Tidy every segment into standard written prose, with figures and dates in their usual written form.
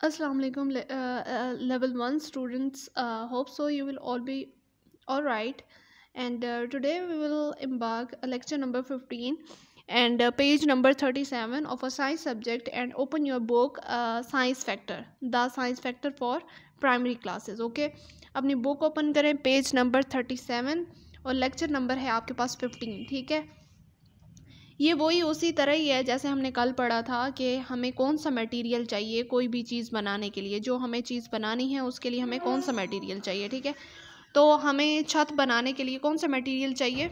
Assalamu alaikum, level 1 students. Hope so you will all be all right. And today we will embark lecture number 15 and page number 37 of a science subject, and open your book Science Factor, the Science Factor for primary classes. Okay, अपनी book open करें, page number 37 और lecture number है आपके पास 15. ठीक है, ये वही उसी तरह ही है जैसे हमने कल पढ़ा था कि हमें कौन सा मटेरियल चाहिए कोई भी चीज़ बनाने के लिए, जो हमें चीज़ बनानी है उसके लिए हमें कौन सा मटेरियल चाहिए. ठीक है, तो हमें छत बनाने के लिए कौन सा मटेरियल चाहिए?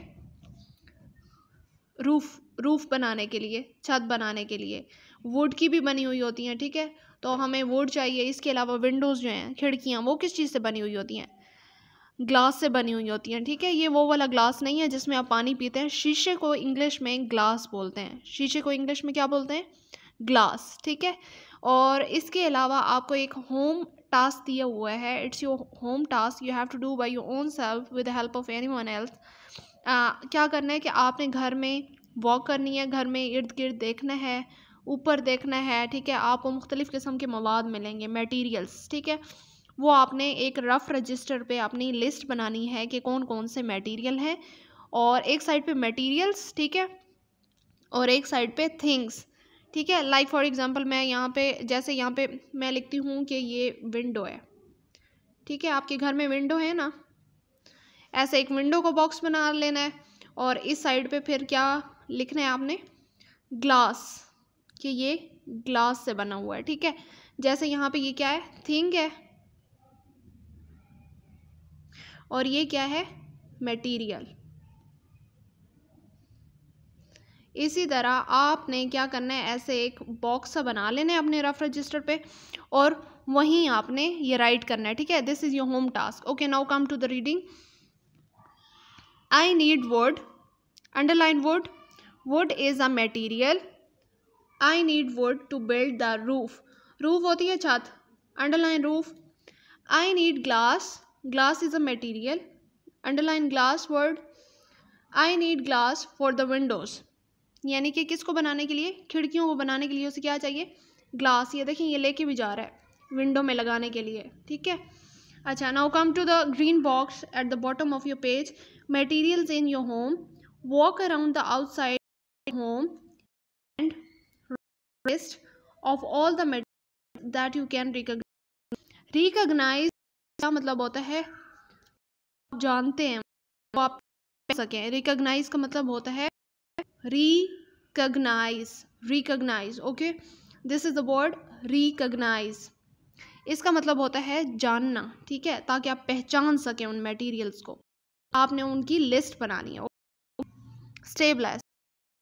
रूफ़ बनाने के लिए, छत बनाने के लिए वुड की भी बनी हुई होती हैं. ठीक है, तो हमें वुड चाहिए. इसके अलावा विंडोज़ जो हैं, खिड़कियाँ, वो किस चीज़ से बनी हुई होती हैं? ग्लास से बनी हुई होती हैं. ठीक है, ये वो वाला ग्लास नहीं है जिसमें आप पानी पीते हैं. शीशे को इंग्लिश में ग्लास बोलते हैं. शीशे को इंग्लिश में क्या बोलते हैं? ग्लास. ठीक है, और इसके अलावा आपको एक होम टास्क दिया हुआ है. It's your home task, you have to do by your own self with the help of anyone else. क्या करना है कि आपने घर में वॉक करनी है, घर में इर्द गिर्द देखना है, ऊपर देखना है. ठीक है, आपको मुख्तलिफ़ किस्म के मवाद मिलेंगे, मटीरियल्स. ठीक है, वो आपने एक रफ़ रजिस्टर पे अपनी लिस्ट बनानी है कि कौन कौन से मटेरियल हैं, और एक साइड पे मटेरियल्स. ठीक है, और एक साइड पे थिंग्स. ठीक है, लाइक फॉर एग्जांपल मैं यहाँ पे, जैसे यहाँ पे मैं लिखती हूँ कि ये विंडो है. ठीक है, आपके घर में विंडो है ना, ऐसे एक विंडो को बॉक्स बना लेना है, और इस साइड पे फिर क्या लिखना है आपने? ग्लास, कि ये ग्लास से बना हुआ है. ठीक है, जैसे यहाँ पे ये क्या है? थिंग है, और ये क्या है? मटेरियल. इसी तरह आपने क्या करना है, ऐसे एक बॉक्स सा बना लेना है अपने रफ रजिस्टर पे, और वहीं आपने ये राइट करना है. ठीक है, this is your home task. Okay, now come to the reading. I need wood, underline wood. Wood is a material. I need wood to build the roof. Roof होती है छत, underline roof. I need glass. Glass is a material, underline glass word. I need glass for the windows, यानी कि किसको बनाने के लिए? खिड़कियों को बनाने के लिए उसे क्या चाहिए? ग्लास. ये देखिए, ये लेके भी जा रहा है विंडो में लगाने के लिए. ठीक है, अच्छा, now come to the green box at the bottom of your page. Materials in your home. Walk around the outside home and list of all the material that you can recognise. Recognise का मतलब होता है जानते हैं, वो आप सकें. Recognise का मतलब होता है recognise. Okay, this is the word recognise. इसका मतलब होता है जानना. ठीक है, ताकि आप पहचान सकें उन मटेरियल्स को, आपने उनकी लिस्ट बनानी है. Stay blessed.